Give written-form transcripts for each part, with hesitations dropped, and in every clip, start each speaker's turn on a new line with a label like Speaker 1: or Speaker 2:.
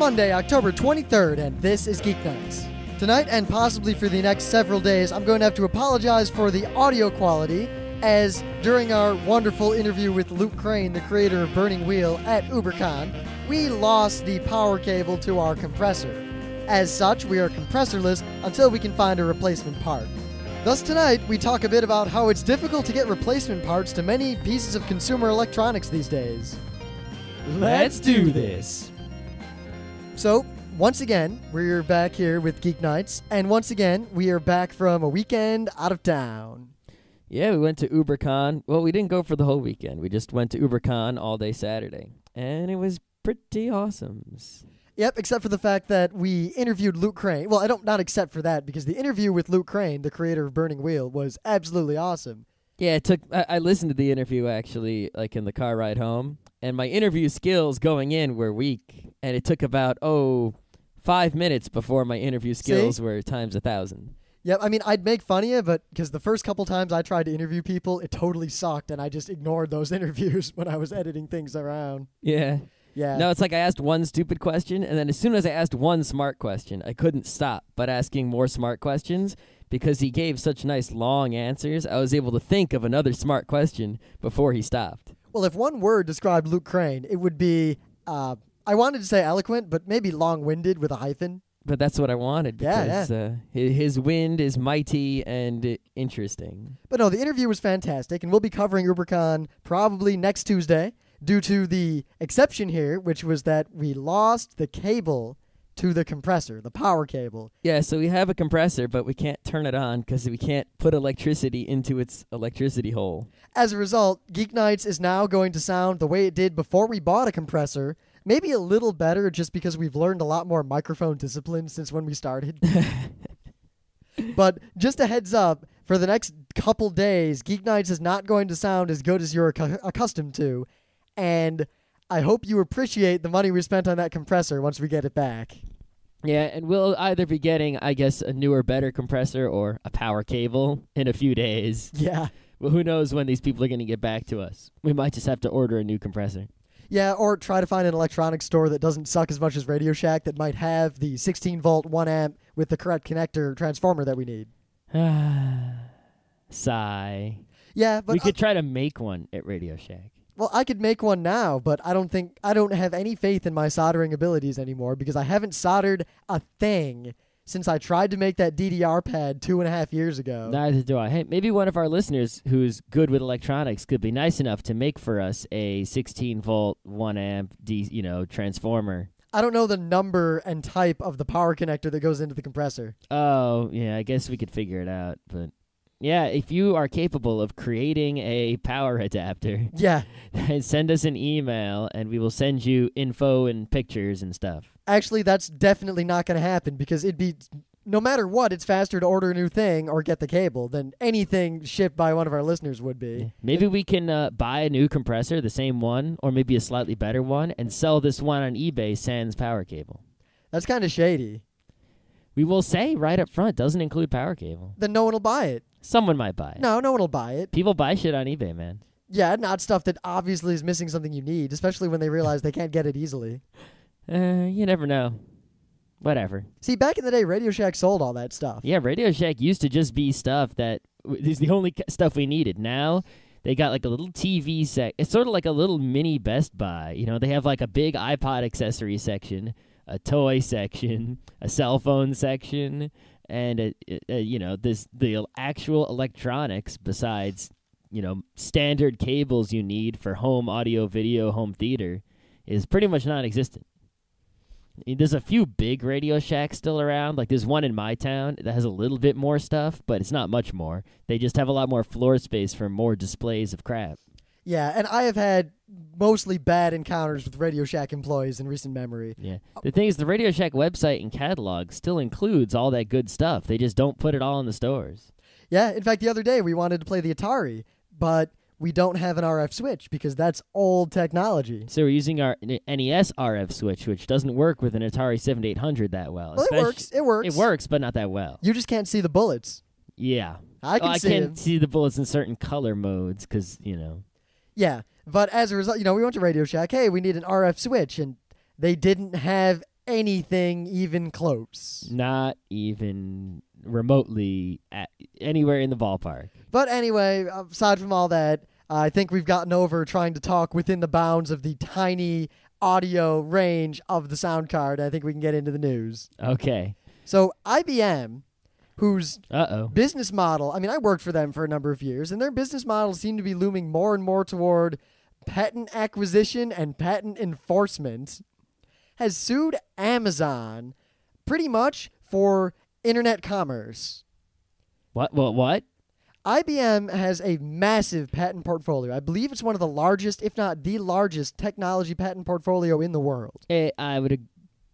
Speaker 1: Monday, October 23rd, and this is Geeknights. Tonight, and possibly for the next several days, I'm going to have to apologize for the audio quality, as during our wonderful interview with Luke Crane, the creator of Burning Wheel, at UberCon, we lost the power cable to our compressor. As such, we are compressorless until we can find a replacement part. Thus tonight, we talk a bit about how it's difficult to get replacement parts to many pieces of consumer electronics these days.
Speaker 2: Let's do this.
Speaker 1: So, once again, we're back here with Geeknights, and once again, we are back from a weekend out of town.
Speaker 2: Yeah, we went to UberCon. Well, we didn't go for the whole weekend. We just went to UberCon all day Saturday, and it was pretty awesome.
Speaker 1: Yep, except for the fact that we interviewed Luke Crane. Well, not except for that, because the interview with Luke Crane, the creator of Burning Wheel, was absolutely awesome.
Speaker 2: Yeah, I listened to the interview, actually, like in the car ride home, and my interview skills going in were weak, and it took about, 5 minutes before my interview skills were times 1,000.
Speaker 1: Yep, I mean, I'd make fun of you, but because the first couple times I tried to interview people, it totally sucked, and I just ignored those interviews when I was editing things around.
Speaker 2: Yeah.
Speaker 1: Yeah.
Speaker 2: No, it's like I asked one stupid question, and then as soon as I asked one smart question, I couldn't stop but asking more smart questions. Because he gave such nice long answers, I was able to think of another smart question before he stopped.
Speaker 1: Well, if one word described Luke Crane, it would be, I wanted to say eloquent, but maybe long-winded with a hyphen.
Speaker 2: But that's what I wanted, because his wind is mighty and interesting.
Speaker 1: But no, the interview was fantastic, and we'll be covering UberCon probably next Tuesday, due to the exception here, which was that we lost the cable to the compressor, the power cable.
Speaker 2: Yeah, so we have a compressor, but we can't turn it on because we can't put electricity into its electricity hole.
Speaker 1: As a result, Geeknights is now going to sound the way it did before we bought a compressor, maybe a little better just because we've learned a lot more microphone discipline since when we started. But just a heads up, for the next couple days, Geeknights is not going to sound as good as you're accustomed to, and I hope you appreciate the money we spent on that compressor once we get it back.
Speaker 2: Yeah, and we'll either be getting, I guess, a newer, better compressor or a power cable in a few days.
Speaker 1: Yeah.
Speaker 2: Well, who knows when these people are going to get back to us. We might just have to order a new compressor.
Speaker 1: Yeah, or try to find an electronics store that doesn't suck as much as Radio Shack that might have the 16-volt 1-amp with the correct connector transformer that we need.
Speaker 2: Sigh.
Speaker 1: Yeah, but
Speaker 2: we could try to make one at Radio Shack.
Speaker 1: Well, I could make one now, but I don't have any faith in my soldering abilities anymore because I haven't soldered a thing since I tried to make that DDR pad 2.5 years ago.
Speaker 2: Neither do I. Hey, maybe one of our listeners who's good with electronics could be nice enough to make for us a 16-volt 1-amp transformer.
Speaker 1: I don't know the number and type of the power connector that goes into the compressor.
Speaker 2: Oh, yeah, I guess we could figure it out, but yeah, if you are capable of creating a power adapter,
Speaker 1: yeah,
Speaker 2: send us an email and we will send you info and pictures and stuff.
Speaker 1: Actually, that's definitely not going to happen because it'd be, no matter what, it's faster to order a new thing or get the cable than anything shipped by one of our listeners would be.
Speaker 2: Yeah. Maybe we can buy a new compressor, the same one, or maybe a slightly better one, and sell this one on eBay sans power cable.
Speaker 1: That's kind of shady.
Speaker 2: We will say right up front, doesn't include power cable.
Speaker 1: Then no one will buy it.
Speaker 2: Someone might buy it.
Speaker 1: No one will buy it.
Speaker 2: People buy shit on eBay, man.
Speaker 1: Yeah, not stuff that obviously is missing something you need, especially when they realize they can't get it easily.
Speaker 2: You never know. Whatever.
Speaker 1: See, back in the day, Radio Shack sold all that stuff.
Speaker 2: Yeah, Radio Shack used to just be stuff that is the only stuff we needed. Now they got like a little TV It's sort of like a little mini Best Buy. You know, they have like a big iPod accessory section, a toy section, a cell phone section, and the actual electronics besides, standard cables you need for home audio, video, home theater is pretty much non-existent. There's a few big Radio Shacks still around. Like there's one in my town that has a little bit more stuff, but it's not much more. They just have a lot more floor space for more displays of crap.
Speaker 1: Yeah, and I have had mostly bad encounters with Radio Shack employees in recent memory.
Speaker 2: Yeah. The thing is, the Radio Shack website and catalog still includes all that good stuff. They just don't put it all in the stores.
Speaker 1: Yeah, in fact, the other day we wanted to play the Atari, but we don't have an RF switch because that's old technology.
Speaker 2: So we're using our NES RF switch, which doesn't work with an Atari 7800 that well.
Speaker 1: Well, it works. It
Speaker 2: works, but not that well.
Speaker 1: You just can't see the bullets.
Speaker 2: Yeah.
Speaker 1: I
Speaker 2: can't see the bullets in certain color modes because,
Speaker 1: Yeah, but as a result, we went to Radio Shack. Hey, we need an RF switch, and they didn't have anything even close.
Speaker 2: Not even remotely anywhere in the ballpark.
Speaker 1: But anyway, aside from all that, I think we've gotten over trying to talk within the bounds of the tiny audio range of the sound card. I think we can get into the news.
Speaker 2: Okay.
Speaker 1: So IBM, whose
Speaker 2: Uh-oh.
Speaker 1: business model, I worked for them for a number of years, and their business model seemed to be looming more and more toward patent acquisition and patent enforcement, has sued Amazon pretty much for internet commerce.
Speaker 2: What?
Speaker 1: IBM has a massive patent portfolio. I believe it's one of the largest, if not the largest, technology patent portfolio in the world.
Speaker 2: I would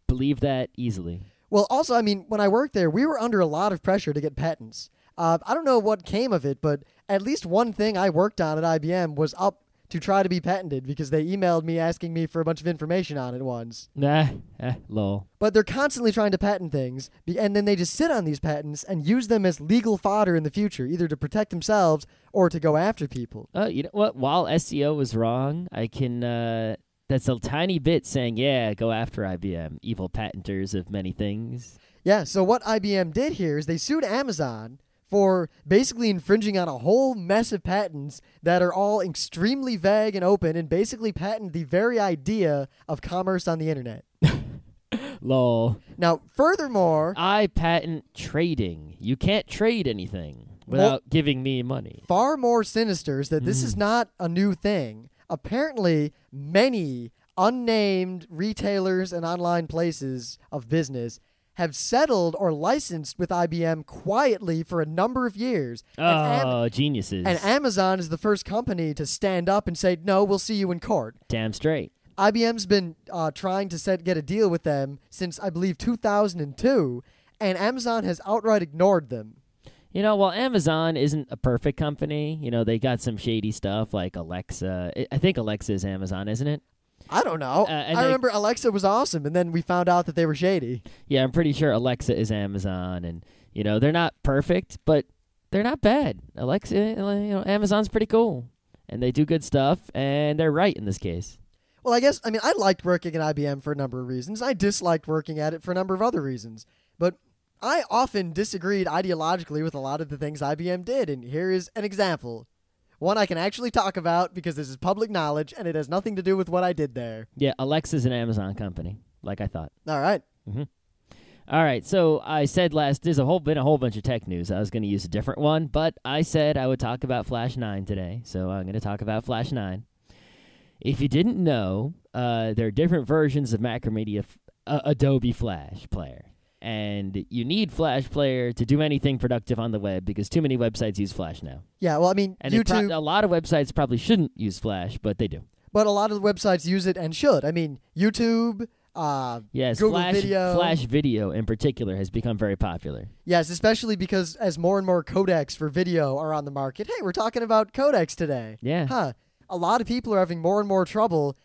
Speaker 2: believe that easily.
Speaker 1: Well, also, when I worked there, we were under a lot of pressure to get patents. I don't know what came of it, but at least one thing I worked on at IBM was up to try to be patented because they emailed me asking me for a bunch of information on it once.
Speaker 2: Lol.
Speaker 1: But they're constantly trying to patent things, and then they just sit on these patents and use them as legal fodder in the future, either to protect themselves or to go after people.
Speaker 2: You know what? While SEO was wrong, I can... that's a tiny bit saying, yeah, go after IBM, evil patenters of many things.
Speaker 1: Yeah, so what IBM did here is they sued Amazon for basically infringing on a whole mess of patents that are all extremely vague and open and basically patent the very idea of commerce on the internet.
Speaker 2: Lol.
Speaker 1: Now, furthermore...
Speaker 2: I patent trading. You can't trade anything without giving me money.
Speaker 1: Far more sinister is that this is not a new thing. Apparently, many unnamed retailers and online places of business have settled or licensed with IBM quietly for a number of years.
Speaker 2: Geniuses.
Speaker 1: And Amazon is the first company to stand up and say, no, we'll see you in court.
Speaker 2: Damn straight.
Speaker 1: IBM's been trying to get a deal with them since, I believe, 2002, and Amazon has outright ignored them.
Speaker 2: While Amazon isn't a perfect company, they got some shady stuff like Alexa. I think Alexa is Amazon, isn't it?
Speaker 1: I don't know. I remember Alexa was awesome, and then we found out that they were shady.
Speaker 2: Yeah, I'm pretty sure Alexa is Amazon, and, they're not perfect, but they're not bad. Alexa, Amazon's pretty cool, and they do good stuff, and they're right in this case.
Speaker 1: Well, I liked working at IBM for a number of reasons. I disliked working at it for a number of other reasons, but I often disagreed ideologically with a lot of the things IBM did, and here is an example. One I can actually talk about because this is public knowledge, and it has nothing to do with what I did there.
Speaker 2: Yeah, Alexa's an Amazon company, like I thought.
Speaker 1: All right.
Speaker 2: Mm-hmm. All right, so I said there's been a whole bunch of tech news. I was going to use a different one, but I said I would talk about Flash 9 today, so I'm going to talk about Flash 9. If you didn't know, there are different versions of Macromedia Adobe Flash Player. And you need Flash Player to do anything productive on the web because too many websites use Flash now.
Speaker 1: Yeah, well,
Speaker 2: And
Speaker 1: YouTube...
Speaker 2: a lot of websites probably shouldn't use Flash, but they do.
Speaker 1: But a lot of the websites use it and should. YouTube,
Speaker 2: yes,
Speaker 1: Google Video...
Speaker 2: Flash Video in particular has become very popular.
Speaker 1: Yes, especially because as more and more codecs for video are on the market. Hey, we're talking about codecs today.
Speaker 2: Yeah.
Speaker 1: A lot of people are having more and more trouble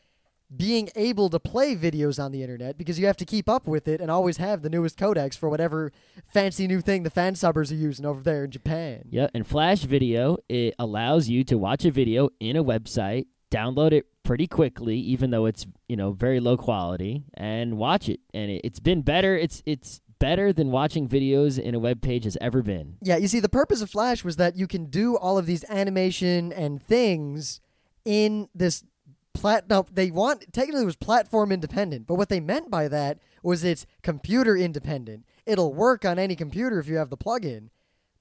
Speaker 1: being able to play videos on the internet because you have to keep up with it and always have the newest codecs for whatever fancy new thing the fan subbers are using over there in Japan.
Speaker 2: Yeah, and Flash Video, it allows you to watch a video in a website, download it pretty quickly, even though it's, very low quality, and watch it. And it's been better. It's better than watching videos in a web page has ever been.
Speaker 1: Yeah, you see, the purpose of Flash was that you can do all of these animation and things in this technically it was platform independent, but what they meant by that was it's computer independent. It'll work on any computer if you have the plugin,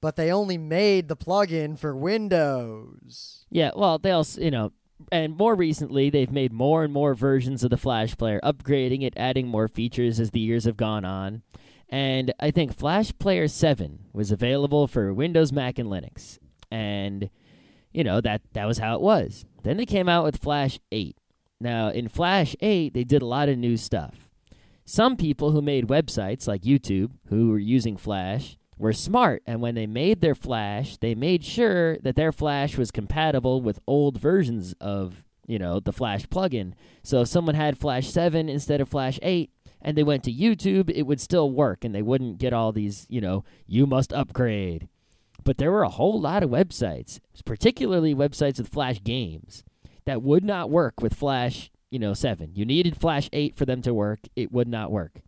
Speaker 1: but they only made the plugin for Windows.
Speaker 2: Yeah, well, they also, and more recently, they've made more and more versions of the Flash Player, upgrading it, adding more features as the years have gone on. And I think Flash Player 7 was available for Windows, Mac, and Linux. And, that was how it was. Then they came out with Flash 8. Now, in Flash 8, they did a lot of new stuff. Some people who made websites, like YouTube, who were using Flash, were smart, and when they made their Flash, they made sure that their Flash was compatible with old versions of, the Flash plugin. So if someone had Flash 7 instead of Flash 8, and they went to YouTube, it would still work, and they wouldn't get all these, you must upgrade. But there were a whole lot of websites, particularly websites with Flash games, that would not work with Flash, 7. You needed Flash 8 for them to work. It would not work.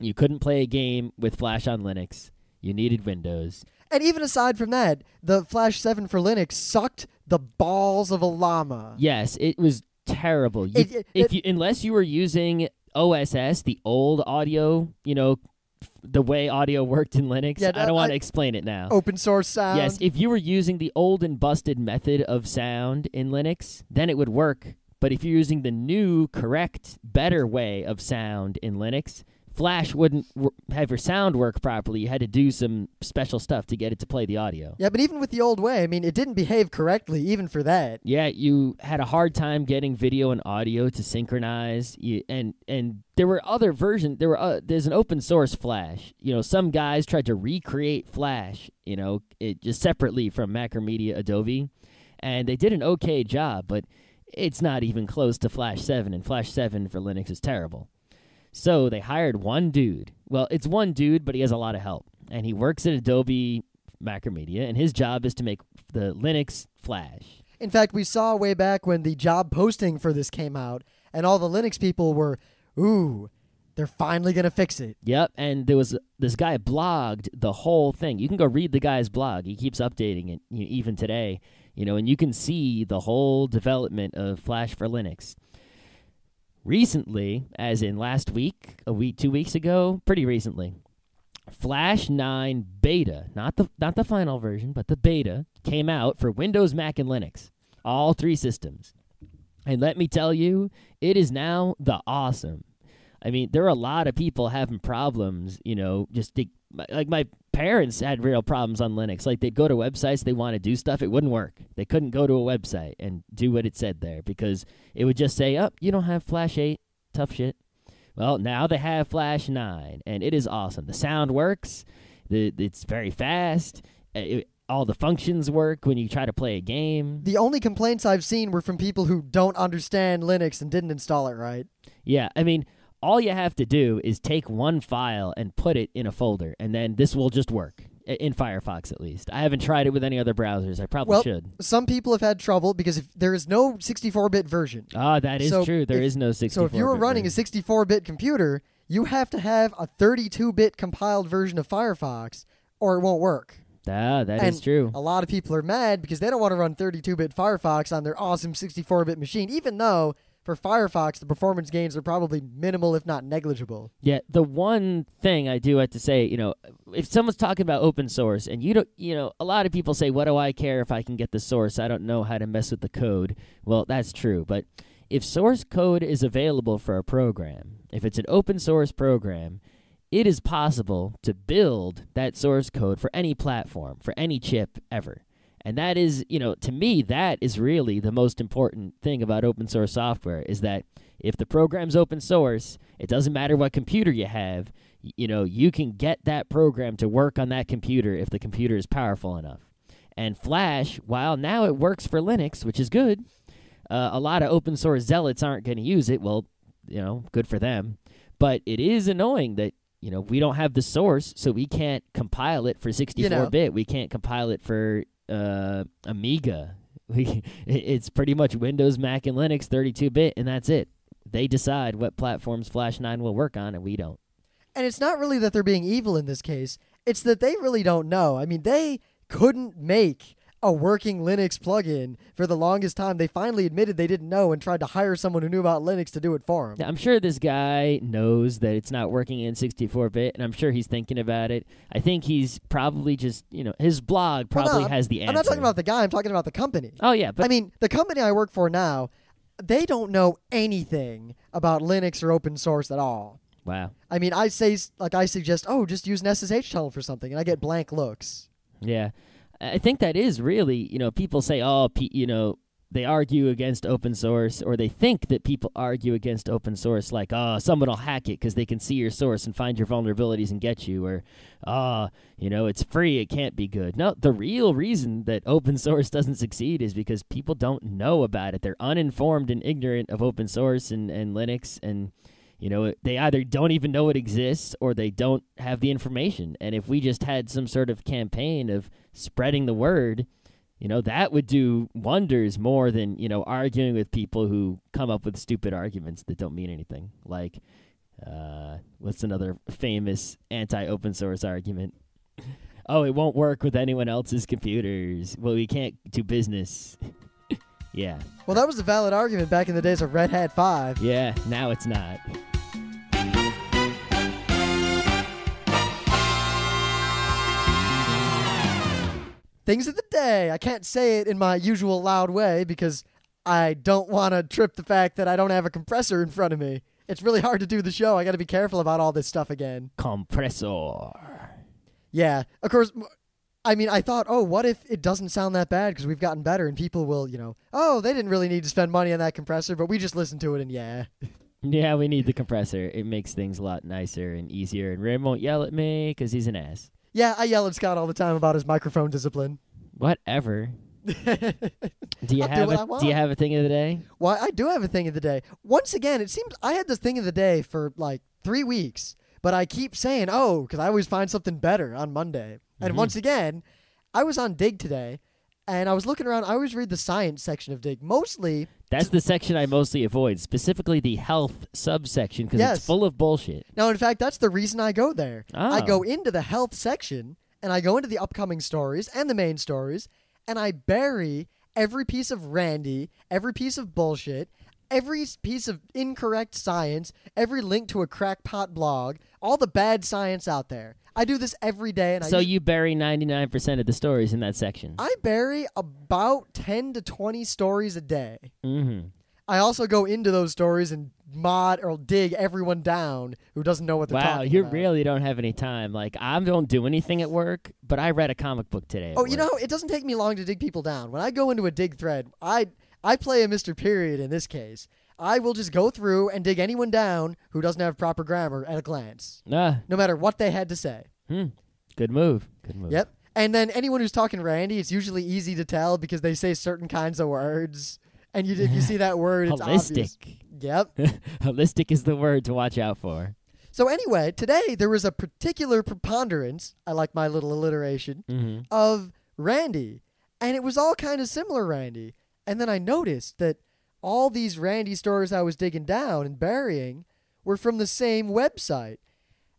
Speaker 2: You couldn't play a game with Flash on Linux. You needed Windows.
Speaker 1: And even aside from that, the Flash 7 for Linux sucked the balls of a llama.
Speaker 2: Yes, it was terrible. Unless you were using OSS, the old audio, the way audio worked in Linux.
Speaker 1: Yeah,
Speaker 2: I don't want to explain it now.
Speaker 1: Open source sound.
Speaker 2: Yes, if you were using the old and busted method of sound in Linux, then it would work. But if you're using the new, correct, better way of sound in Linux, Flash wouldn't have your sound work properly. You had to do some special stuff to get it to play the audio.
Speaker 1: Yeah, but even with the old way, I mean, it didn't behave correctly, even for that.
Speaker 2: Yeah, you had a hard time getting video and audio to synchronize. And there were other versions. There's an open source Flash. Some guys tried to recreate Flash, it just separately from Macromedia Adobe, and they did an okay job, but it's not even close to Flash 7, and Flash 7 for Linux is terrible. So they hired one dude. Well, it's one dude, but he has a lot of help. And he works at Adobe Macromedia, and his job is to make the Linux Flash.
Speaker 1: In fact, we saw way back when the job posting for this came out, and all the Linux people were, ooh, they're finally going to fix it.
Speaker 2: Yep, and there was this guy blogged the whole thing. You can go read the guy's blog. He keeps updating it even today, and you can see the whole development of Flash for Linux. Recently, as in last week, 2 weeks ago, pretty recently, Flash 9 beta, not the final version, but the beta, came out for Windows, Mac, and Linux, all three systems. And let me tell you, it is now the awesome. I mean, there are a lot of people having problems, like my parents had real problems on Linux. Like, they'd go to websites, they want to do stuff, it wouldn't work. They couldn't go to a website and do what it said there because it would just say, you don't have Flash 8, tough shit. Well, now they have Flash 9, and it is awesome. The sound works, it's very fast, all the functions work when you try to play a game.
Speaker 1: The only complaints I've seen were from people who don't understand Linux and didn't install it right.
Speaker 2: Yeah, I mean, all you have to do is take one file and put it in a folder, and then this will just work, in Firefox at least. I haven't tried it with any other browsers. I probably should.
Speaker 1: Some people have had trouble because if there is no 64-bit version.
Speaker 2: That is true. There is no 64-bit
Speaker 1: So if you were running a 64-bit computer, you have to have a 32-bit compiled version of Firefox, or it won't work.
Speaker 2: That is true.
Speaker 1: A lot of people are mad because they don't want to run 32-bit Firefox on their awesome 64-bit machine, even though for Firefox, the performance gains are probably minimal, if not negligible.
Speaker 2: Yeah, the one thing I do have to say, if someone's talking about open source, and a lot of people say, what do I care if I can get the source? I don't know how to mess with the code. Well, that's true, but if source code is available for a program, if it's an open source program, it is possible to build that source code for any platform, for any chip ever. And that is, to me, that is really the most important thing about open source software is that if the program's open source, it doesn't matter what computer you have, you can get that program to work on that computer if the computer is powerful enough. And Flash, while now it works for Linux, which is good, a lot of open source zealots aren't going to use it. Well, good for them. But it is annoying that, we don't have the source, so we can't compile it for 64-bit. We can't compile it for Amiga. It's pretty much Windows, Mac, and Linux 32-bit, and that's it. They decide what platforms Flash 9 will work on, and we don't.
Speaker 1: And it's not really that they're being evil in this case. It's that they really don't know. I mean, they couldn't make a working Linux plugin for the longest time. They finally admitted they didn't know and tried to hire someone who knew about Linux to do it for them.
Speaker 2: Yeah, I'm sure this guy knows that it's not working in 64-bit, and I'm sure he's thinking about it. I think he's probably just, his blog probably has the answer.
Speaker 1: I'm not talking about the guy. I'm talking about the company.
Speaker 2: Oh, yeah. But
Speaker 1: I mean, the company I work for now, they don't know anything about Linux or open source at all.
Speaker 2: Wow.
Speaker 1: I mean, I suggest, just use an SSH tunnel for something, and I get blank looks.
Speaker 2: Yeah. I think that is really, people say, they argue against open source, or they think that people argue against open source like, someone will hack it because they can see your source and find your vulnerabilities and get you, or, it's free, it can't be good. No, the real reason that open source doesn't succeed is because people don't know about it. They're uninformed and ignorant of open source and Linux, and they either don't even know it exists or they don't have the information. And if we just had some sort of campaign of spreading the word, that would do wonders more than, arguing with people who come up with stupid arguments that don't mean anything. Like, What's another famous anti-open source argument? Oh, it won't work with anyone else's computers. Well, we can't do business. Yeah.
Speaker 1: Well, that was a valid argument back in the days of Red Hat 5.
Speaker 2: Yeah, now it's not.
Speaker 1: Things of the day. I can't say it in my usual loud way because I don't want to trip the fact that I don't have a compressor in front of me. It's really hard to do the show. I got to be careful about all this stuff again.
Speaker 2: Compressor.
Speaker 1: Yeah. Of course, I mean, I thought, oh, what if it doesn't sound that bad because we've gotten better and people will, oh, they didn't really need to spend money on that compressor, but we just listened to it and yeah.
Speaker 2: Yeah, we need the compressor. It makes things a lot nicer and easier, and Rim won't yell at me because he's an ass.
Speaker 1: Yeah, I yell at Scott all the time about his microphone discipline.
Speaker 2: Whatever. Do you
Speaker 1: I'll
Speaker 2: have
Speaker 1: do what I want.
Speaker 2: Do you have a thing of the day?
Speaker 1: Well, I do have a thing of the day. Once again, it seems I had this thing of the day for like 3 weeks, but I keep saying, oh, because I always find something better on Monday. And once again, I was on Dig today, and I was looking around. I always read the science section of Dig, mostly.
Speaker 2: That's the section I mostly avoid, specifically the health subsection, because
Speaker 1: Yes.
Speaker 2: it's full of bullshit.
Speaker 1: No, in fact, that's the reason I go there. I
Speaker 2: Oh.
Speaker 1: go into the health section, and I go into the upcoming stories and the main stories, and I bury every piece of randy, every piece of bullshit, every piece of incorrect science, every link to a crackpot blog, all the bad science out there. I do this every day. And
Speaker 2: So you bury 99% of the stories in that section.
Speaker 1: I bury about 10 to 20 stories a day.
Speaker 2: Mm-hmm.
Speaker 1: I also go into those stories and mod or dig everyone down who doesn't know what they're
Speaker 2: Wow,
Speaker 1: talking
Speaker 2: you
Speaker 1: about.
Speaker 2: really don't have any time. Like, I don't do anything at work, but I read a comic book today at
Speaker 1: Oh,
Speaker 2: work.
Speaker 1: it doesn't take me long to dig people down. When I go into a dig thread, I play a Mr. Period in this case. I will just go through and dig anyone down who doesn't have proper grammar at a glance, no matter what they had to say.
Speaker 2: Good move. Good move.
Speaker 1: Yep. And then anyone who's talking randy, it's usually easy to tell because they say certain kinds of words. And if you see that word, it's obvious.
Speaker 2: Holistic.
Speaker 1: Yep.
Speaker 2: Holistic is the word to watch out for.
Speaker 1: So anyway, today there was a particular preponderance, I like my little alliteration, of randy. And it was all kind of similar randy. And then I noticed that all these randy stories I was digging down and burying were from the same website.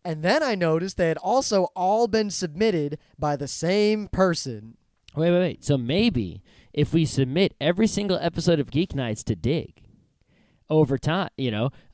Speaker 1: And then I noticed they had also all been submitted by the same person.
Speaker 2: Wait. So maybe if we submit every single episode of Geeknights to Dig, over time,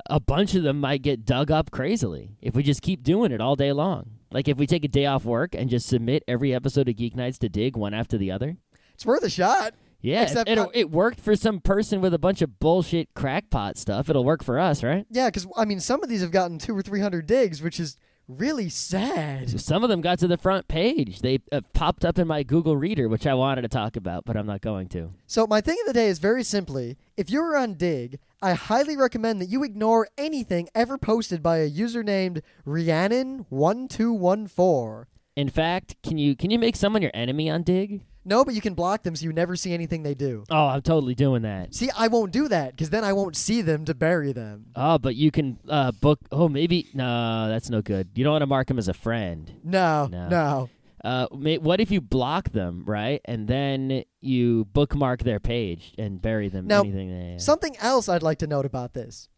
Speaker 2: a bunch of them might get dug up crazily if we just keep doing it all day long. Like if we take a day off work and just submit every episode of Geeknights to Dig one after the other.
Speaker 1: It's worth a shot.
Speaker 2: Yeah,
Speaker 1: Except
Speaker 2: it worked for some person with a bunch of bullshit crackpot stuff. It'll work for us, right?
Speaker 1: Yeah, because, some of these have gotten 200 or 300 digs, which is really sad.
Speaker 2: Some of them got to the front page. They popped up in my Google Reader, which I wanted to talk about, but I'm not going to.
Speaker 1: So my thing of the day is very simply, if you're on Dig, I highly recommend that you ignore anything ever posted by a user named Rhiannon1214.
Speaker 2: In fact, can you make someone your enemy on Dig?
Speaker 1: No, but you can block them so you never see anything they do.
Speaker 2: Oh, I'm totally doing that.
Speaker 1: See, I won't do that because then I won't see them to bury them.
Speaker 2: Oh, but you can book. Oh, maybe. No, that's no good. You don't want to mark them as a friend.
Speaker 1: No.
Speaker 2: What if you block them, right? And then you bookmark their page and bury them.
Speaker 1: Now,
Speaker 2: anything
Speaker 1: something else I'd like to note about this.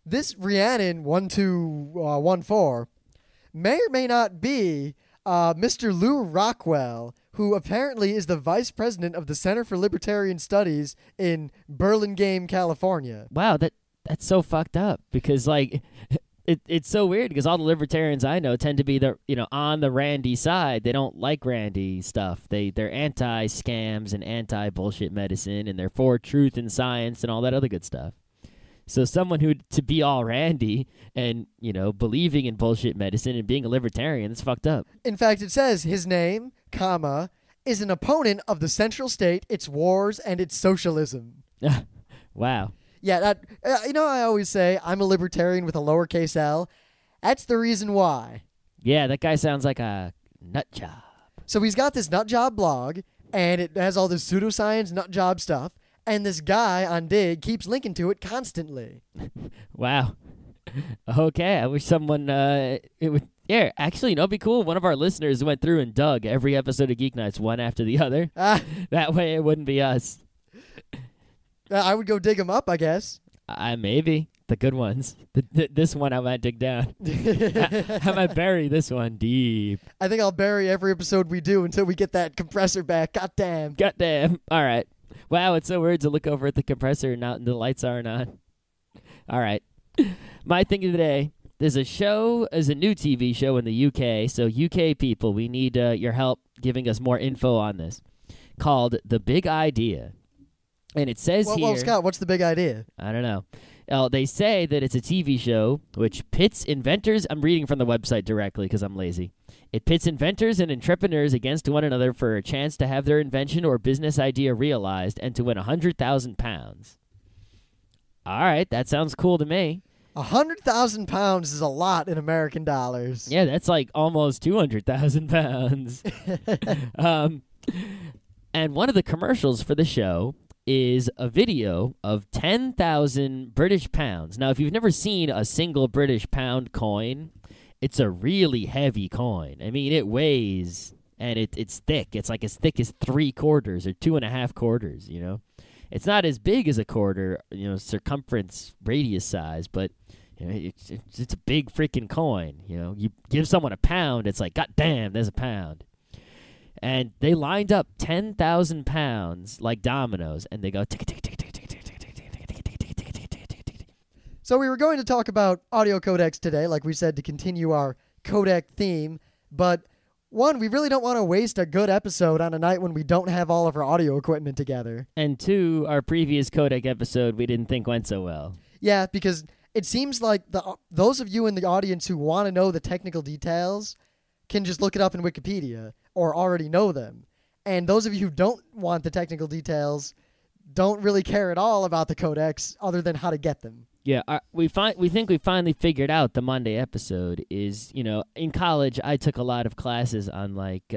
Speaker 1: This Rhiannon1214 may or may not be Mr. Lou Rockwell, who apparently is the vice president of the Center for Libertarian Studies in Burlingame, California.
Speaker 2: Wow, that's so fucked up because it's so weird because all the libertarians I know tend to be on the Randy side. They don't like Randy stuff. They're anti-scams and anti-bullshit medicine, and they're for truth and science and all that other good stuff. So someone who to be all Randy and, believing in bullshit medicine and being a libertarian, that's fucked up.
Speaker 1: In fact, it says his name, is an opponent of the Central State, its wars, and its socialism.
Speaker 2: Wow.
Speaker 1: Yeah, I always say I'm a libertarian with a lowercase L. That's the reason why.
Speaker 2: Yeah, that guy sounds like a nut job.
Speaker 1: So he's got this nut job blog, and it has all this pseudoscience nut job stuff. And this guy on Dig keeps linking to it constantly.
Speaker 2: Wow. Okay, I wish someone it would. Yeah, actually, it'd be cool. One of our listeners went through and dug every episode of Geeknights one after the other. That way, it wouldn't be us.
Speaker 1: I would go dig him up, I guess.
Speaker 2: Maybe. The good ones. This one I might dig down. I might bury this one deep.
Speaker 1: I think I'll bury every episode we do until we get that compressor back. Goddamn.
Speaker 2: Goddamn. All right. Wow, it's so weird to look over at the compressor and the lights aren't on. All right. My thing of the day. There's a new TV show in the UK. So UK people, we need your help giving us more info on this. Called The Big Idea. And it says here...
Speaker 1: Well, Scott, what's the big idea?
Speaker 2: I don't know. They say that it's a TV show which pits inventors... I'm reading from the website directly because I'm lazy. It pits inventors and entrepreneurs against one another for a chance to have their invention or business idea realized and to win £100,000. All right, that sounds cool to me.
Speaker 1: £100,000 is a lot in American dollars.
Speaker 2: Yeah, that's like almost £200,000. And one of the commercials for the show is a video of 10,000 British pounds. Now, if you've never seen a single British pound coin, it's a really heavy coin. I mean, it weighs, and it's thick. It's like as thick as 3 quarters or 2.5 quarters, you know. It's not as big as a quarter, you know, circumference, radius size, but you know, it's a big freaking coin. You know, you give someone a pound, it's like, God damn, there's a pound. And they lined up 10,000 pounds like dominoes, and they go tick tick tick tick tick tick tick tick tick tick tick tick tick tick.
Speaker 1: So we were going to talk about audio codecs today, like we said, to continue our codec theme, but one, we really don't want to waste a good episode on a night when we don't have all of our audio equipment together.
Speaker 2: And two, our previous codec episode we didn't think went so well.
Speaker 1: Yeah, because it seems like those of you in the audience who want to know the technical details can just look it up in Wikipedia or already know them. And those of you who don't want the technical details don't really care at all about the codecs other than how to get them.
Speaker 2: Yeah, we think we finally figured out the Monday episode is, you know, in college I took a lot of classes on like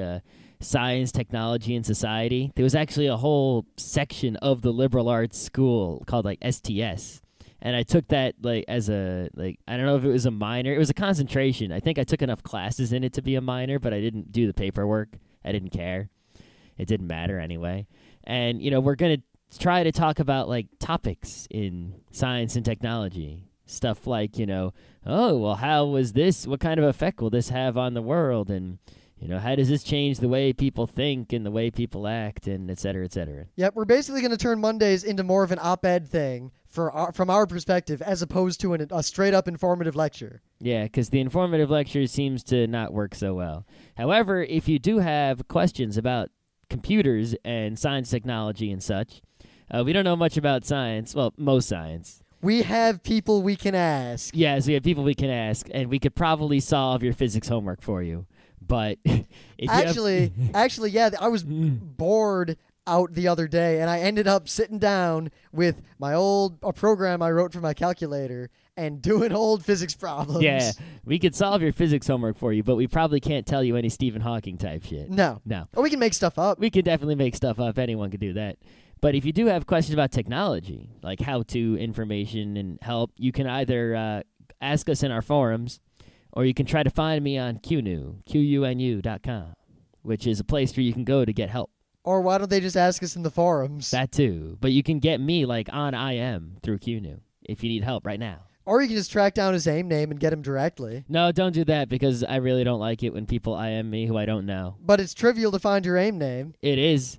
Speaker 2: science, technology, and society. There was actually a whole section of the liberal arts school called like STS. And I took that like as a, like, I don't know if it was a minor. It was a concentration. I think I took enough classes in it to be a minor, but I didn't do the paperwork. I didn't care. It didn't matter anyway. And, you know, we're going to try to talk about like topics in science and technology. Stuff like, you know, oh, well, how was this? What kind of effect will this have on the world? And, you know, how does this change the way people think and the way people act, and et cetera, et cetera?
Speaker 1: Yep, we're basically going to turn Mondays into more of an op-ed thing from our perspective, as opposed to a straight-up informative lecture.
Speaker 2: Yeah, because the informative lecture seems to not work so well. However, if you do have questions about computers and science, technology, and such, we don't know much about science. Well, most science.
Speaker 1: We have people we can ask.
Speaker 2: Yes, we have people we can ask, and we could probably solve your physics homework for you. But
Speaker 1: actually, yeah, I was bored out the other day, and I ended up sitting down with a program I wrote for my calculator and doing old physics problems.
Speaker 2: Yeah, we could solve your physics homework for you, but we probably can't tell you any Stephen Hawking type shit.
Speaker 1: No. Or we can make stuff up.
Speaker 2: We can definitely make stuff up. Anyone could do that. But if you do have questions about technology, like how-to information and help, you can either ask us in our forums, or you can try to find me on QUNU.com, which is a place where you can go to get help.
Speaker 1: Or why don't they just ask us in the forums?
Speaker 2: That too. But you can get me like on IM through QNU if you need help right now.
Speaker 1: Or you can just track down his AIM name and get him directly.
Speaker 2: No, don't do that, because I really don't like it when people IM me who I don't know.
Speaker 1: But it's trivial to find your AIM name.
Speaker 2: It is,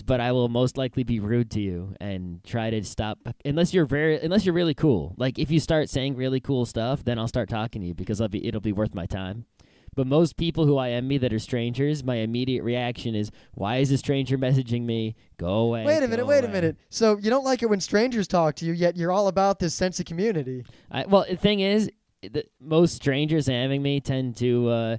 Speaker 2: but I will most likely be rude to you and try to stop unless you're really cool. Like if you start saying really cool stuff, then I'll start talking to you because it'll be worth my time. But most people who IM me that are strangers, my immediate reaction is, why is a stranger messaging me? Go away.
Speaker 1: Wait a minute. So you don't like it when strangers talk to you, yet you're all about this sense of community.
Speaker 2: Well, the thing is, most strangers IMing me tend to...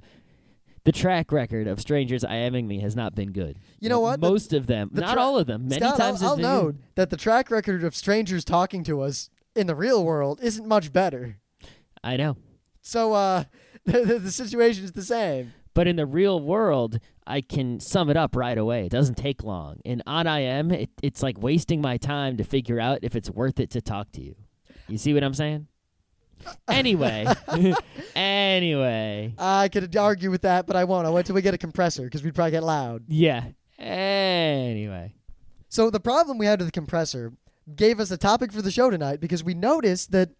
Speaker 2: the track record of strangers IMing me has not been good.
Speaker 1: You know what?
Speaker 2: Most of them. Not all of them. Many
Speaker 1: Scott,
Speaker 2: times
Speaker 1: I'll note that the track record of strangers talking to us in the real world isn't much better.
Speaker 2: I know.
Speaker 1: So, the situation is the same.
Speaker 2: But in the real world, I can sum it up right away. It doesn't take long. And on IM, it's like wasting my time to figure out if it's worth it to talk to you. You see what I'm saying? Anyway.
Speaker 1: I could argue with that, but I won't. I'll wait till we get a compressor, because we'd probably get loud.
Speaker 2: Yeah. Anyway.
Speaker 1: So the problem we had with the compressor gave us a topic for the show tonight, because we noticed that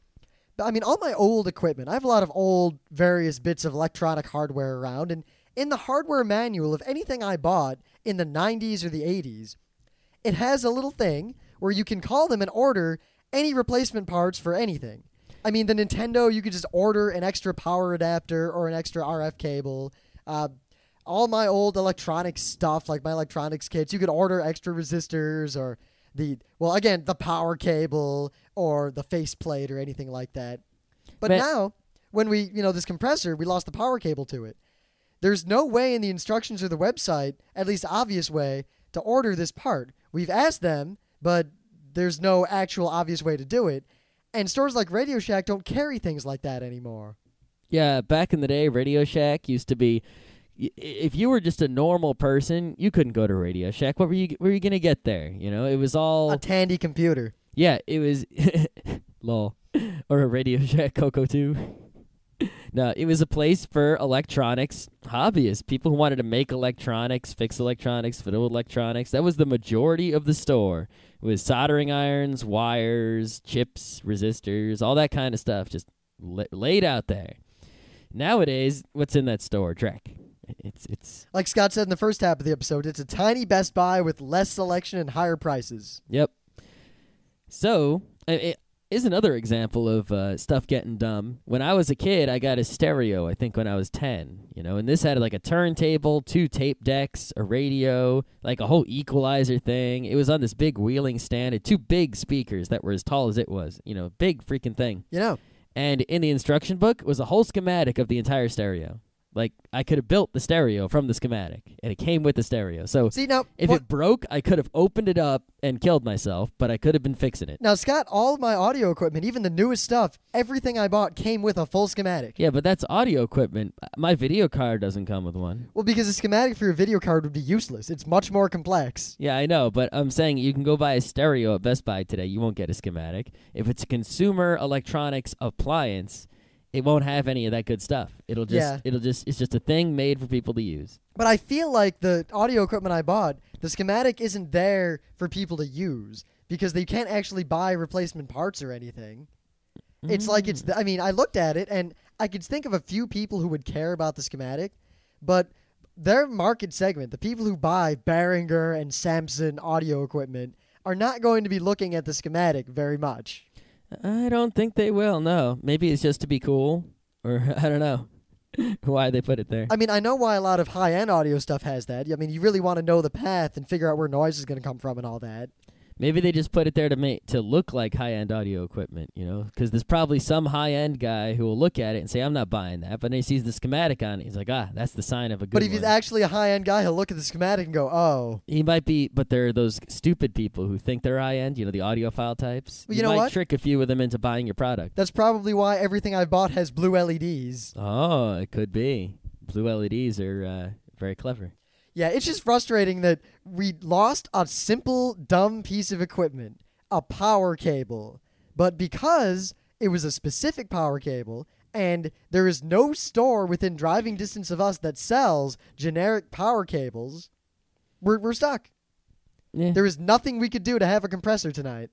Speaker 1: I mean, all my old equipment, I have a lot of old various bits of electronic hardware around, and in the hardware manual of anything I bought in the 90s or the 80s, it has a little thing where you can call them and order any replacement parts for anything. I mean, the Nintendo, you could just order an extra power adapter or an extra RF cable. All my old electronic stuff, like my electronics kits, you could order extra resistors or the power cable or the faceplate or anything like that. But now, when we, this compressor, we lost the power cable to it. There's no way in the instructions or the website, at least obvious way, to order this part. We've asked them, but there's no actual obvious way to do it. And stores like Radio Shack don't carry things like that anymore.
Speaker 2: Yeah, back in the day, Radio Shack used to be, if you were just a normal person, you couldn't go to Radio Shack. What were you going to get there? It was all...
Speaker 1: a Tandy computer.
Speaker 2: Yeah, it was... lol. Or a Radio Shack Coco 2. No, it was a place for electronics hobbyists, people who wanted to make electronics, fix electronics, fiddle with electronics. That was the majority of the store. It was soldering irons, wires, chips, resistors, all that kind of stuff just laid out there. Nowadays, what's in that store? Drek. It's
Speaker 1: like Scott said in the first half of the episode, it's a tiny Best Buy with less selection and higher prices.
Speaker 2: Yep. So, it is another example of stuff getting dumb. When I was a kid, I got a stereo, I think when I was 10, and this had like a turntable, 2 tape decks, a radio, like a whole equalizer thing. It was on this big wheeling stand, and 2 big speakers that were as tall as it was, big freaking thing. And in the instruction book was a whole schematic of the entire stereo. Like, I could have built the stereo from the schematic, and it came with the stereo. So, if it broke, I could have opened it up and killed myself, but I could have been fixing it.
Speaker 1: Now, Scott, all of my audio equipment, even the newest stuff, everything I bought came with a full schematic.
Speaker 2: Yeah, but that's audio equipment. My video card doesn't come with one.
Speaker 1: Well, because a schematic for your video card would be useless. It's much more complex.
Speaker 2: Yeah, I know, but I'm saying you can go buy a stereo at Best Buy today. You won't get a schematic. If it's a consumer electronics appliance, it won't have any of that good stuff. It's just a thing made for people to use.
Speaker 1: But I feel like the audio equipment I bought, the schematic isn't there for people to use because they can't actually buy replacement parts or anything. It's like I looked at it and I could think of a few people who would care about the schematic, but their market segment, the people who buy Behringer and Samson audio equipment, are not going to be looking at the schematic very much.
Speaker 2: I don't think they will, no. Maybe it's just to be cool, or I don't know why they put it there.
Speaker 1: I mean, I know why a lot of high-end audio stuff has that. I mean, you really want to know the path and figure out where noise is going to come from and all that.
Speaker 2: Maybe they just put it there to look like high-end audio equipment, because there's probably some high-end guy who will look at it and say, I'm not buying that, but then he sees the schematic on it. He's like, that's the sign of a good one.
Speaker 1: But if he's actually a high-end guy, he'll look at the schematic and go, oh.
Speaker 2: He might be, but there are those stupid people who think they're high-end, the audiophile types.
Speaker 1: Well,
Speaker 2: you
Speaker 1: know
Speaker 2: might
Speaker 1: what?
Speaker 2: trick a few of them into buying your product.
Speaker 1: That's probably why everything I've bought has blue LEDs.
Speaker 2: Oh, it could be. Blue LEDs are very clever.
Speaker 1: Yeah, it's just frustrating that we lost a simple, dumb piece of equipment. A power cable. But because it was a specific power cable and there is no store within driving distance of us that sells generic power cables, we're stuck.
Speaker 2: Yeah.
Speaker 1: There is nothing we could do to have a compressor tonight.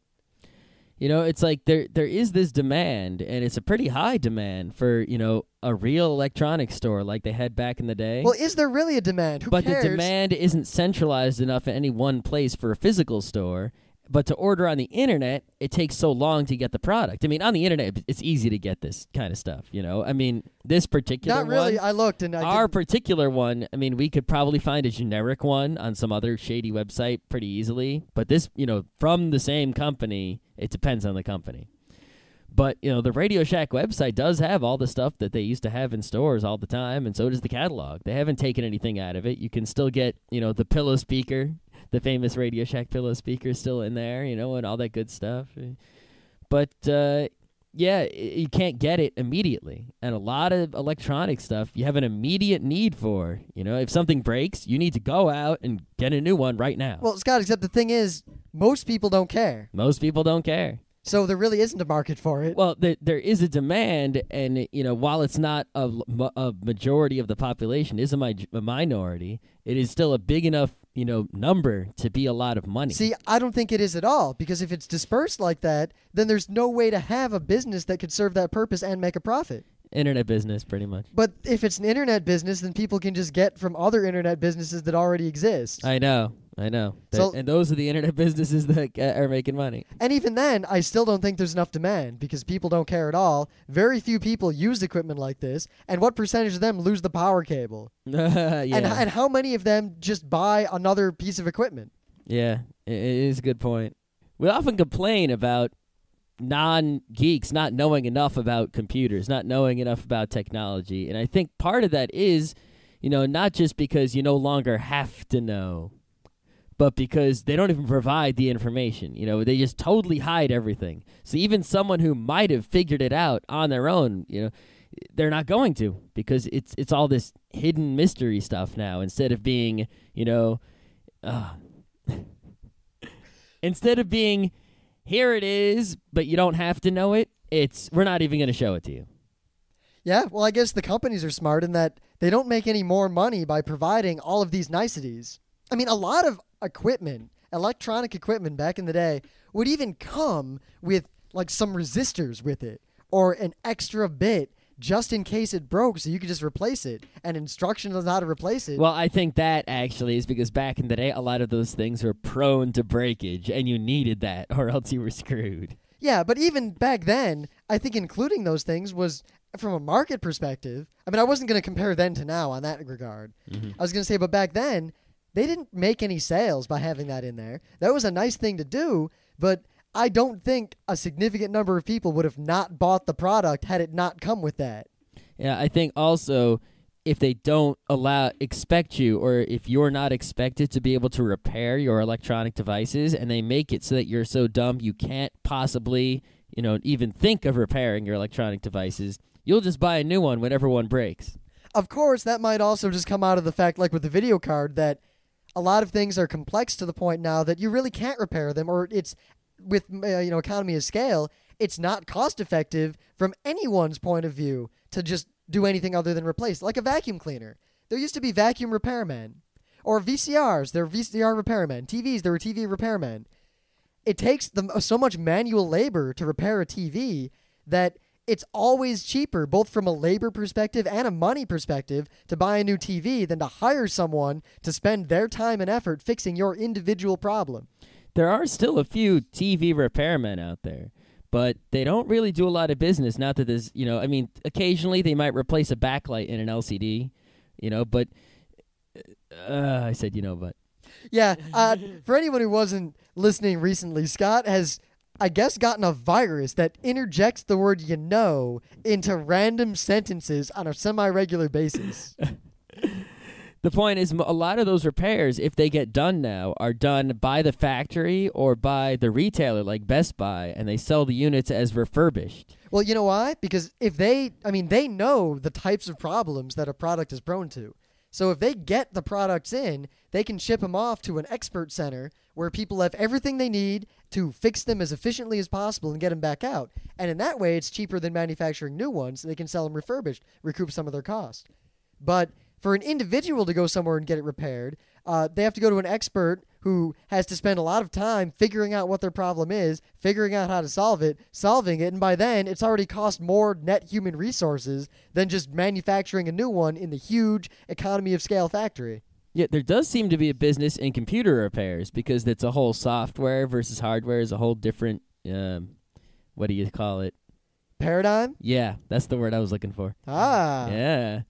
Speaker 2: It's like there is this demand, and it's a pretty high demand for, a real electronics store like they had back in the day.
Speaker 1: Well, is there really a demand? Who cares?
Speaker 2: But the demand isn't centralized enough in any one place for a physical store. But to order on the internet, it takes so long to get the product. I mean, on the internet, it's easy to get this kind of stuff, I mean, this particular
Speaker 1: one... Not really.
Speaker 2: one,
Speaker 1: I looked and
Speaker 2: our particular one, I mean, we could probably find a generic one on some other shady website pretty easily. But this, from the same company, it depends on the company. But, the Radio Shack website does have all the stuff that they used to have in stores all the time, and so does the catalog. They haven't taken anything out of it. You can still get, the pillow speaker. The famous Radio Shack pillow speaker is still in there, and all that good stuff. But, you can't get it immediately. And a lot of electronic stuff you have an immediate need for. If something breaks, you need to go out and get a new one right now.
Speaker 1: Well, Scott, except the thing is, most people don't care.
Speaker 2: Most people don't care.
Speaker 1: So there really isn't a market for it.
Speaker 2: Well, there is a demand, and while it's not a majority of the population, is a minority, it is still a big enough number to be a lot of money.
Speaker 1: See, I don't think it is at all, because if it's dispersed like that, then there's no way to have a business that could serve that purpose and make a profit.
Speaker 2: Internet business, pretty much.
Speaker 1: But if it's an internet business, then people can just get from other internet businesses that already exist.
Speaker 2: I know. And those are the internet businesses that are making money.
Speaker 1: And even then, I still don't think there's enough demand, because people don't care at all. Very few people use equipment like this, and what percentage of them lose the power cable?
Speaker 2: Yeah.
Speaker 1: And how many of them just buy another piece of equipment?
Speaker 2: Yeah, it is a good point. We often complain about non-geeks not knowing enough about computers, not knowing enough about technology. And I think part of that is, not just because you no longer have to know, but because they don't even provide the information. They just totally hide everything. So even someone who might have figured it out on their own, they're not going to, because it's all this hidden mystery stuff now, instead of being, instead of being, here it is, but you don't have to know it, we're not even going to show it to you.
Speaker 1: Yeah, well, I guess the companies are smart in that they don't make any more money by providing all of these niceties. I mean, a lot of equipment, electronic equipment back in the day, would even come with like some resistors with it, or an extra bit just in case it broke, so you could just replace it, and instructions on how to replace it.
Speaker 2: Well, I think that actually is because back in the day, a lot of those things were prone to breakage, and you needed that, or else you were screwed.
Speaker 1: Yeah, but even back then, I think including those things was, from a market perspective, I mean, I wasn't going to compare then to now on that regard.
Speaker 2: Mm-hmm.
Speaker 1: I was going to say, but back then, they didn't make any sales by having that in there. That was a nice thing to do, but I don't think a significant number of people would have not bought the product had it not come with that.
Speaker 2: Yeah, I think also if they don't expect you, or if you're not expected to be able to repair your electronic devices, and they make it so that you're so dumb you can't possibly, even think of repairing your electronic devices, you'll just buy a new one whenever one breaks.
Speaker 1: Of course, that might also just come out of the fact, like with the video card, that a lot of things are complex to the point now that you really can't repair them, or it's with economy of scale, it's not cost effective from anyone's point of view to just do anything other than replace. Like a vacuum cleaner. There used to be vacuum repairmen. Or VCRs, they're VCR repairmen. TVs, there were TV repairmen. It takes so much manual labor to repair a TV that it's always cheaper, both from a labor perspective and a money perspective, to buy a new TV than to hire someone to spend their time and effort fixing your individual problem.
Speaker 2: There are still a few TV repairmen out there, but they don't really do a lot of business. Not that there's, occasionally they might replace a backlight in an LCD, but I said, but.
Speaker 1: Yeah, for anyone who wasn't listening recently, Scott has, I guess, gotten a virus that interjects the word into random sentences on a semi-regular basis.
Speaker 2: The point is, a lot of those repairs, if they get done now, are done by the factory or by the retailer like Best Buy, and they sell the units as refurbished.
Speaker 1: Well, you know why? Because if they know the types of problems that a product is prone to. So if they get the products in, they can ship them off to an expert center where people have everything they need to fix them as efficiently as possible and get them back out. And in that way, it's cheaper than manufacturing new ones. They can sell them refurbished, recoup some of their cost. But for an individual to go somewhere and get it repaired, they have to go to an expert who has to spend a lot of time figuring out what their problem is, figuring out how to solving it, and by then it's already cost more net human resources than just manufacturing a new one in the huge economy of scale factory.
Speaker 2: Yeah, there does seem to be a business in computer repairs, because it's a whole software versus hardware is a whole different, what do you call it?
Speaker 1: Paradigm?
Speaker 2: Yeah, that's the word I was looking for.
Speaker 1: Ah.
Speaker 2: Yeah.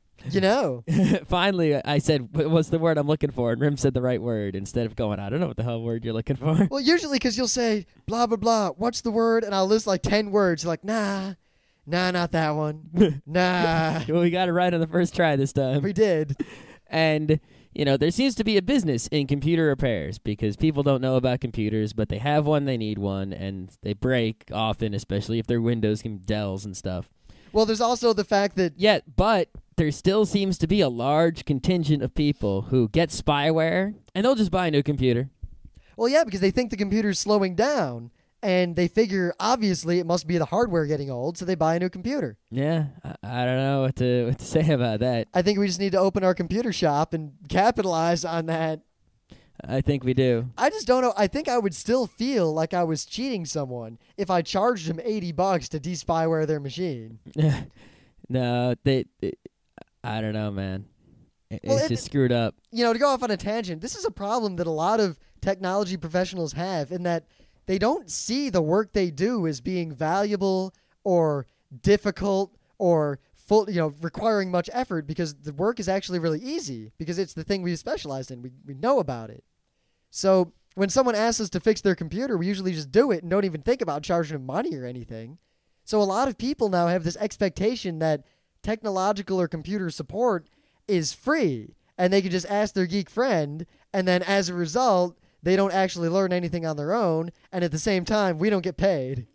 Speaker 1: Finally,
Speaker 2: I said, what's the word I'm looking for? And Rim said the right word instead of going, I don't know what the hell word you're looking for.
Speaker 1: Well, usually because you'll say, blah, blah, blah, what's the word? And I'll list like 10 words. You're like, nah, not that one. Nah.
Speaker 2: Well, we got it right on the first try this time.
Speaker 1: We did.
Speaker 2: And, there seems to be a business in computer repairs because people don't know about computers, but they have one, they need one, and they break often, especially if they're Windows and Dells and stuff.
Speaker 1: Well, there's also the fact that...
Speaker 2: Yeah, but there still seems to be a large contingent of people who get spyware, and they'll just buy a new computer.
Speaker 1: Well, yeah, because they think the computer's slowing down, and they figure, obviously, it must be the hardware getting old, so they buy a new computer.
Speaker 2: Yeah, I don't know what to say about that.
Speaker 1: I think we just need to open our computer shop and capitalize on that.
Speaker 2: I think we do.
Speaker 1: I just don't know. I think I would still feel like I was cheating someone if I charged them $80 to de-spyware their machine.
Speaker 2: No, I don't know, man. It's just screwed up.
Speaker 1: To go off on a tangent, this is a problem that a lot of technology professionals have in that they don't see the work they do as being valuable or difficult or requiring much effort, because the work is actually really easy because it's the thing we specialize in. We know about it. So when someone asks us to fix their computer, we usually just do it and don't even think about charging them money or anything. So a lot of people now have this expectation that technological or computer support is free and they can just ask their geek friend, and then as a result, they don't actually learn anything on their own, and at the same time, we don't get paid.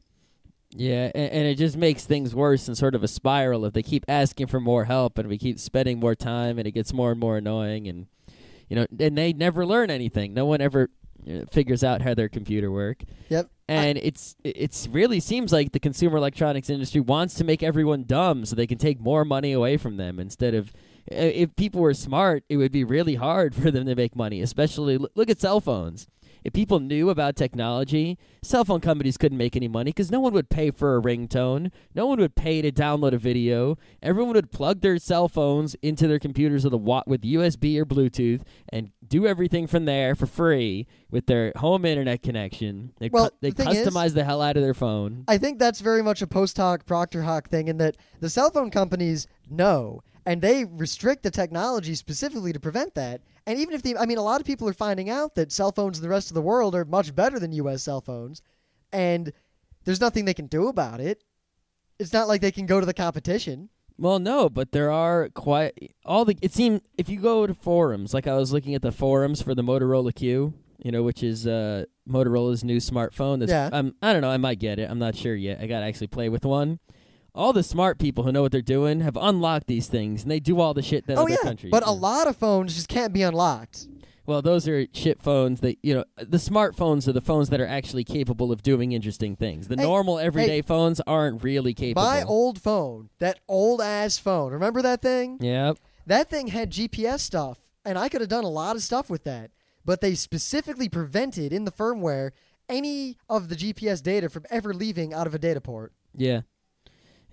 Speaker 2: Yeah, and it just makes things worse in sort of a spiral if they keep asking for more help and we keep spending more time and it gets more and more annoying, and and they never learn anything. No one ever figures out how their computer work.
Speaker 1: Yep.
Speaker 2: And it's really seems like the consumer electronics industry wants to make everyone dumb so they can take more money away from them, instead of, if people were smart, it would be really hard for them to make money, especially look at cell phones. If people knew about technology, cell phone companies couldn't make any money because no one would pay for a ringtone. No one would pay to download a video. Everyone would plug their cell phones into their computers with USB or Bluetooth and do everything from there for free with their home internet connection. They customize the hell out of their phone.
Speaker 1: I think that's very much a post hoc, Proctor hoc thing, in that the cell phone companies know, and they restrict the technology specifically to prevent that. And even if a lot of people are finding out that cell phones in the rest of the world are much better than U.S. cell phones, and there's nothing they can do about it. It's not like they can go to the competition.
Speaker 2: Well, no, but there are it seems, if you go to forums, like I was looking at the forums for the Motorola Q, which is Motorola's new smartphone. I don't know, I might get it. I'm not sure yet. I got to actually play with one. All the smart people who know what they're doing have unlocked these things, and they do all the shit that other countries
Speaker 1: but
Speaker 2: do.
Speaker 1: A lot of phones just can't be unlocked.
Speaker 2: Well, those are shit phones that, the smartphones are the phones that are actually capable of doing interesting things. The normal everyday phones aren't really capable.
Speaker 1: My old phone, that old-ass phone, remember that thing?
Speaker 2: Yep.
Speaker 1: That thing had GPS stuff, and I could have done a lot of stuff with that, but they specifically prevented in the firmware any of the GPS data from ever leaving out of a data port.
Speaker 2: Yeah.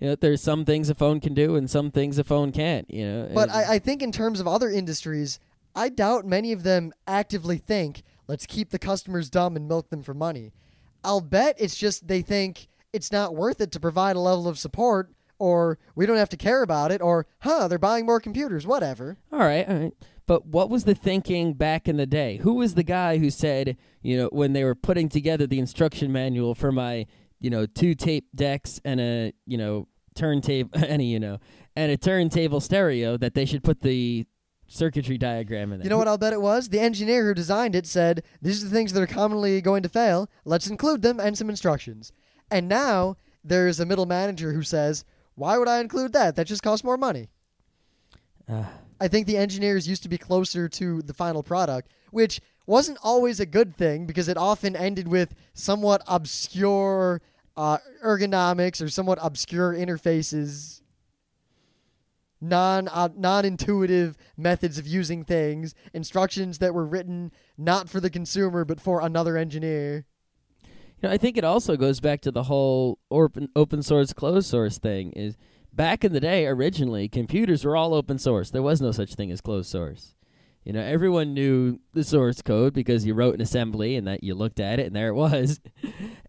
Speaker 2: There's some things a phone can do and some things a phone can't,
Speaker 1: But I think in terms of other industries, I doubt many of them actively think, let's keep the customers dumb and milk them for money. I'll bet it's just they think it's not worth it to provide a level of support, or we don't have to care about it, or, they're buying more computers, whatever. All
Speaker 2: right. But what was the thinking back in the day? Who was the guy who said, when they were putting together the instruction manual for my 2 tape decks and a, turntable, and a turntable stereo, that they should put the circuitry diagram in there?
Speaker 1: You know what I'll bet it was? The engineer who designed it said, these are the things that are commonly going to fail. Let's include them and some instructions. And now there's a middle manager who says, why would I include that? That just costs more money. I think the engineers used to be closer to the final product, which wasn't always a good thing because it often ended with somewhat obscure ergonomics or somewhat obscure interfaces, non-intuitive methods of using things, instructions that were written not for the consumer but for another engineer.
Speaker 2: I think it also goes back to the whole open source, closed source thing. Is back in the day, originally, computers were all open source. There was no such thing as closed source. Everyone knew the source code because you wrote an assembly and that you looked at it and there it was.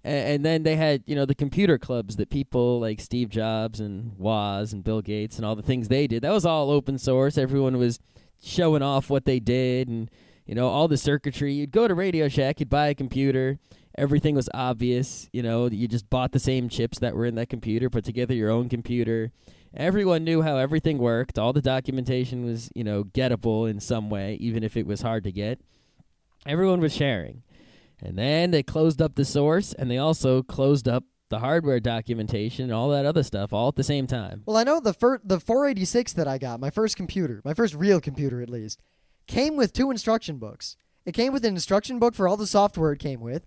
Speaker 2: And then they had, the computer clubs that people like Steve Jobs and Woz and Bill Gates and all the things they did. That was all open source. Everyone was showing off what they did and, all the circuitry. You'd go to Radio Shack, you'd buy a computer. Everything was obvious. You just bought the same chips that were in that computer, put together your own computer. Everyone knew how everything worked. All the documentation was, gettable in some way, even if it was hard to get. Everyone was sharing. And then they closed up the source, and they also closed up the hardware documentation and all that other stuff all at the same time.
Speaker 1: Well, I know the 486 that I got, my first computer, my first real computer at least, came with 2 instruction books. It came with an instruction book for all the software it came with,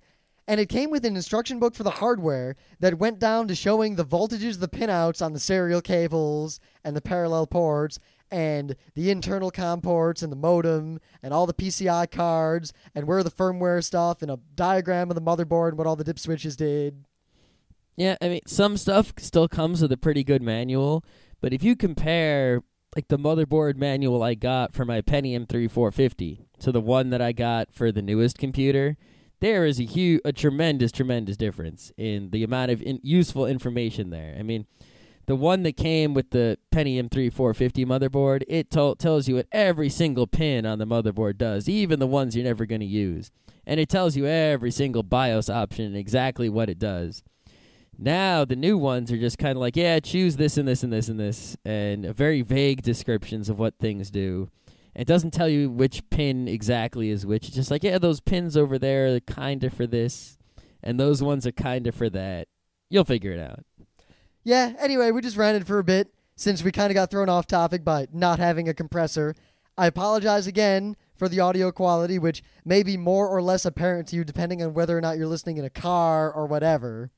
Speaker 1: and it came with an instruction book for the hardware that went down to showing the voltages of the pinouts on the serial cables and the parallel ports, and the internal COM ports and the modem and all the PCI cards and where the firmware stuff and a diagram of the motherboard and what all the dip switches did.
Speaker 2: Yeah, I mean, some stuff still comes with a pretty good manual, but if you compare like the motherboard manual I got for my Pentium 3 450 to the one that I got for the newest computer, there is a tremendous difference in the amount of useful information there. I mean, the one that came with the Pentium 3 450 motherboard, it tells you what every single pin on the motherboard does, even the ones you're never going to use. And it tells you every single BIOS option and exactly what it does. Now, the new ones are just kind of like, yeah, choose this and this and this and this, and very vague descriptions of what things do. It doesn't tell you which pin exactly is which. It's just like, yeah, those pins over there are kind of for this, and those ones are kind of for that. You'll figure it out.
Speaker 1: Yeah, anyway, we just ranted for a bit since we kind of got thrown off topic by not having a compressor. I apologize again for the audio quality, which may be more or less apparent to you depending on whether or not you're listening in a car or whatever.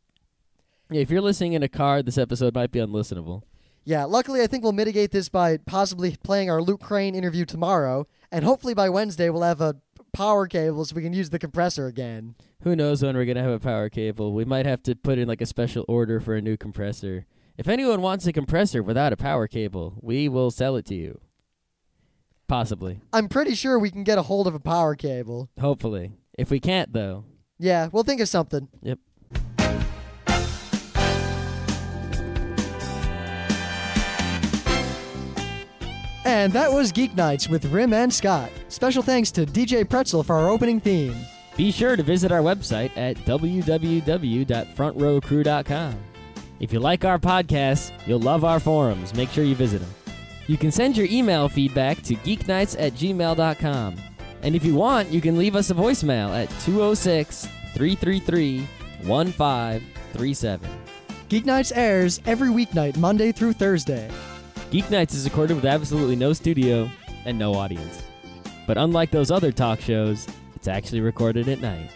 Speaker 2: Yeah, if you're listening in a car, this episode might be unlistenable.
Speaker 1: Yeah, luckily I think we'll mitigate this by possibly playing our Luke Crane interview tomorrow, and hopefully by Wednesday we'll have a power cable so we can use the compressor again.
Speaker 2: Who knows when we're going to have a power cable. We might have to put in like a special order for a new compressor. If anyone wants a compressor without a power cable, we will sell it to you. Possibly.
Speaker 1: I'm pretty sure we can get a hold of a power cable.
Speaker 2: Hopefully. If we can't, though.
Speaker 1: Yeah, we'll think of something.
Speaker 2: Yep.
Speaker 1: And that was Geeknights with Rim and Scott. Special thanks to DJ Pretzel for our opening theme.
Speaker 2: Be sure to visit our website at www.frontrowcrew.com. If you like our podcasts, you'll love our forums. Make sure you visit them. You can send your email feedback to geeknights@gmail.com. And if you want, you can leave us a voicemail at 206-333-1537.
Speaker 1: Geeknights airs every weeknight, Monday through Thursday.
Speaker 2: Geeknights is recorded with absolutely no studio and no audience. But unlike those other talk shows, it's actually recorded at night.